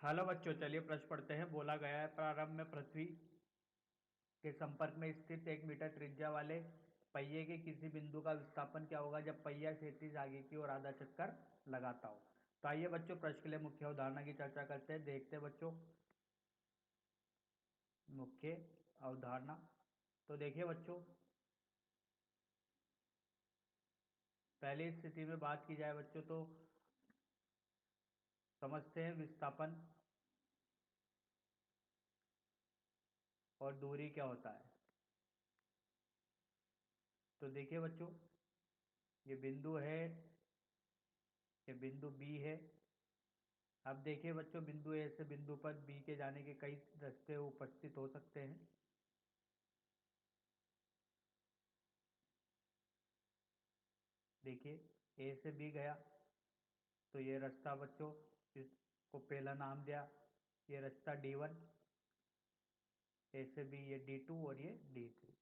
Hello बच्चों, चलिए प्रश्न पढ़ते हैं। बोला गया है प्रारंभ में पृथ्वी के संपर्क में स्थित 1 मीटर त्रिज्या वाले पहिए के किसी बिंदु का विस्थापन क्या होगा जब पहिया क्षैतिज आगे की ओर आधा चक्कर लगाता हो। तो आइए बच्चों, प्रश्न के लिए मुख्य अवधारणा की चर्चा करते हैं। देखते हैं बच्चों मुख्य अवधारणा। तो देखिए बच्चों, पहली स्थिति में बात की जाए बच्चों तो समझते हैं विस्थापन और दूरी क्या होता है। तो देखिए बच्चों, ये बिंदु है, ये बिंदु बी है। अब देखिए बच्चों, बिंदु ए से बिंदु पर बी के जाने के कई रास्ते उपस्थित हो सकते हैं। देखिए, ए से बी गया तो ये रास्ता बच्चों, इसको पहला नाम दिया, ये रास्ता D1। ए से बी ये D2 और ये D3।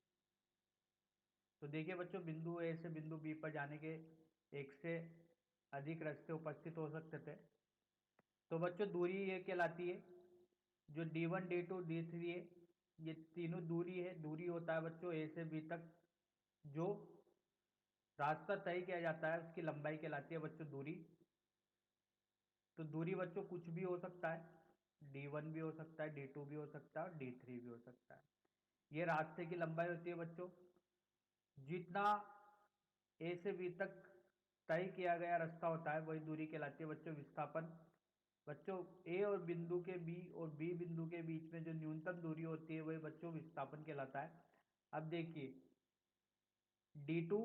तो देखिए बच्चों, बिंदु ए से बिंदु बी पर जाने के एक से अधिक रास्ते उपस्थित हो सकते थे। तो बच्चों, दूरी ये कहलाती है, जो D1 D2 D3 है, ये तीनों दूरी है। दूरी होता है बच्चों ए से बी तक जो रास्ता तय किया जाता है, उसकी लंबाई कहलाती है बच्चों दूरी। तो दूरी बच्चों कुछ भी हो सकता है, D1 भी हो सकता है, D2 भी हो सकता है और D3 भी हो सकता है। ये रास्ते की लंबाई होती है बच्चों। जितना ए से बी तक तय किया गया रास्ता होता है वही दूरी कहलाती है बच्चों विस्थापन। बच्चों, ए और बिंदु के बी और बी बिंदु के बीच में जो न्यूनतम दूरी होती है वही बच्चों विस्थापन कहलाता है। अब देखिए, D2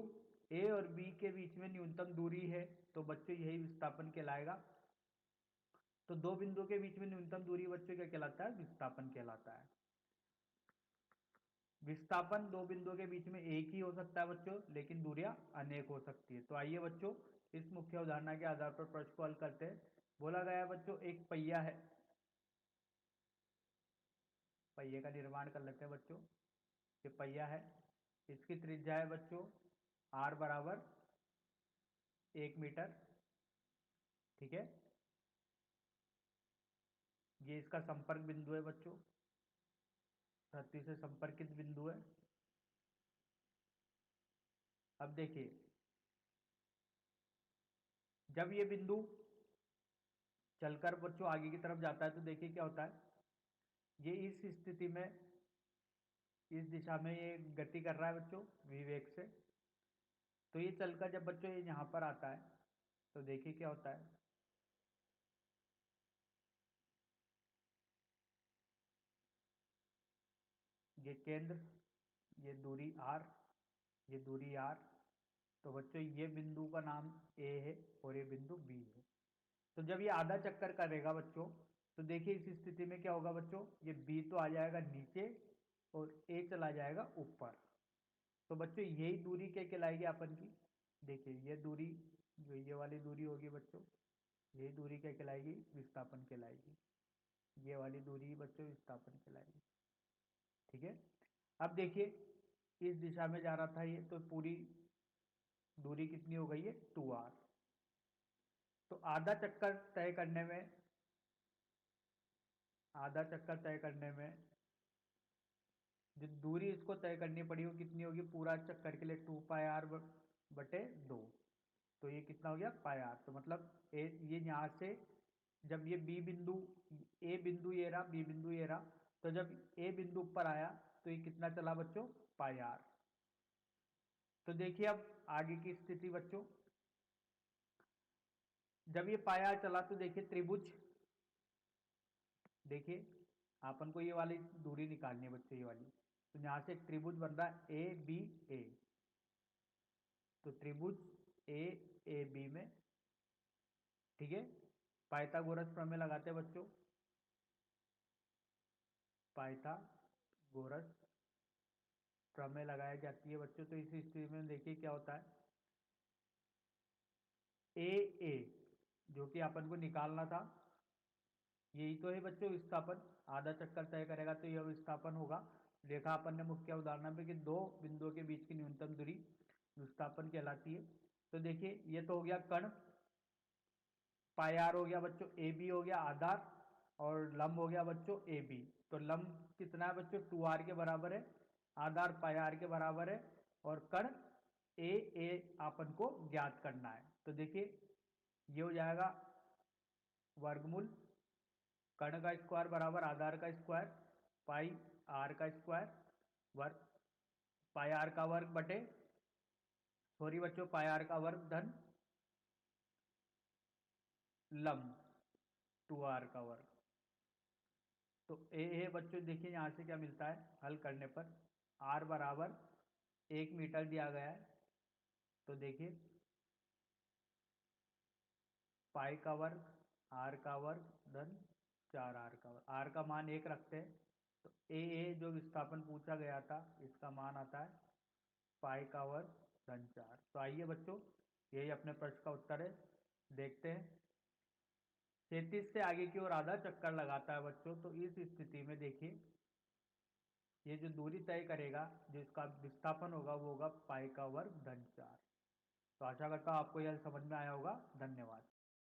ए और बी के बीच में न्यूनतम दूरी है, तो बच्चों यही विस्थापन कहलाएगा। तो दो बिंदुओं के बीच में न्यूनतम दूरी बच्चों क्या कहलाता है? विस्थापन कहलाता है। विस्थापन दो बिंदुओं के बीच में एक ही हो सकता है बच्चों, लेकिन दूरियां अनेक हो सकती है। तो आइए बच्चों, इस मुख्य उदाहरण के आधार पर प्रश्न को हल करते हैं। बोला गया है बच्चों, एक पहिया है, पहिए का निर्माण कर लेते हैं बच्चों। ये पहिया है, इसकी त्रिज्या है बच्चों R बराबर 1 मीटर। ठीक है, ये इसका संपर्क बिंदु है बच्चों, धरती से संपर्कित बिंदु है। अब देखिए, जब ये बिंदु चलकर बच्चों आगे की तरफ जाता है तो देखिए क्या होता है। ये इस स्थिति में, इस दिशा में ये गति कर रहा है बच्चों विवेक से। तो ये चलकर जब बच्चों ये यहाँ पर आता है तो देखिए क्या होता है। ये केंद्र, ये दूरी R, ये दूरी R। तो बच्चों, ये बिंदु का नाम A है और ये बिंदु B है। तो जब ये आधा चक्कर करेगा बच्चों, तो देखिए इस स्थिति में क्या होगा बच्चों, ये B तो आ जाएगा नीचे और A चला जाएगा ऊपर। तो बच्चों, यही दूरी क्या कहलाएगी अपन की? देखिए, ये दूरी, जो ये वाली दूरी होगी बच्चों, यही दूरी क्या कहलाएगी? विस्थापन कहलाएगी। ये वाली दूरी बच्चों विस्थापन कहलाएगी। ठीक है। अब देखिए, इस दिशा में जा रहा था ये, तो पूरी दूरी कितनी हो गई है? 2R। तो आधा चक्कर तय करने में, आधा चक्कर तय करने में जो दूरी इसको तय करनी पड़ी वो कितनी होगी? पूरा चक्कर के लिए 2πr बटे 2। तो ये कितना हो गया? πr। तो मतलब ये यहाँ से जब ये बी बिंदु, ए बिंदु ये रहा, बी बिंदु ये रहा, तो जब ए बिंदु पर आया तो ये कितना चला बच्चों? πr। तो देखिए अब आगे की स्थिति बच्चों, जब ये πr चला तो देखिए त्रिभुज, देखिए अपन को ये वाली दूरी निकालनी है बच्चों, ये वाली। तो यहाँ से एक त्रिभुज बन रहा है ए बी ए। तो त्रिभुज ए ए बी में, ठीक है, पाइथागोरस प्रमेय लगाते हैं बच्चों। पाइथागोरस प्रमेय लगाई जाती है बच्चों। तो इस स्थिति में देखिए क्या होता है। ए ए जो कि अपन को निकालना था, यही तो है बच्चों विस्थापन। आधा चक्कर तय करेगा तो यह विस्थापन होगा। देखा अपन ने मुख्य उदाहरण में कि दो बिंदुओं के बीच की न्यूनतम दूरी विस्थापन कहलाती है। तो देखिए, ये तो हो गया कण, पाई आर हो गया बच्चों, ए बी हो गया आधार, और लंब हो गया बच्चों ए बी। तो लंब कितना है बच्चों, 2r के बराबर है, आधार पाई आर के बराबर है, और कर्ण ए अपन को ज्ञात करना है। तो देखिए ये हो जाएगा वर्गमूल कर्ण का स्क्वायर बराबर आधार का स्क्वायर पाई आर का स्क्वायर वर्ग, पाई आर का वर्ग बटे, सॉरी बच्चों, पाई आर का वर्ग धन लंब 2r का वर्ग। तो ए बच्चों देखिए यहाँ से क्या मिलता है हल करने पर, r बराबर 1 मीटर दिया गया है। तो देखिए पाई का वर्ग आर का वर्ग धन 4r का वर्ग, r का मान 1 रखते हैं। तो ए जो विस्थापन पूछा गया था इसका मान आता है पाई का वर्ग धन 4। तो आइए बच्चों यही अपने प्रश्न का उत्तर है, देखते हैं। 37 से आगे की ओर आधा चक्कर लगाता है बच्चों। तो इस स्थिति में देखिए ये जो दूरी तय करेगा, जो इसका विस्थापन होगा वो होगा पाई का वर्ग धन 4। तो आशा करता हूँ आपको यह समझ में आया होगा। धन्यवाद।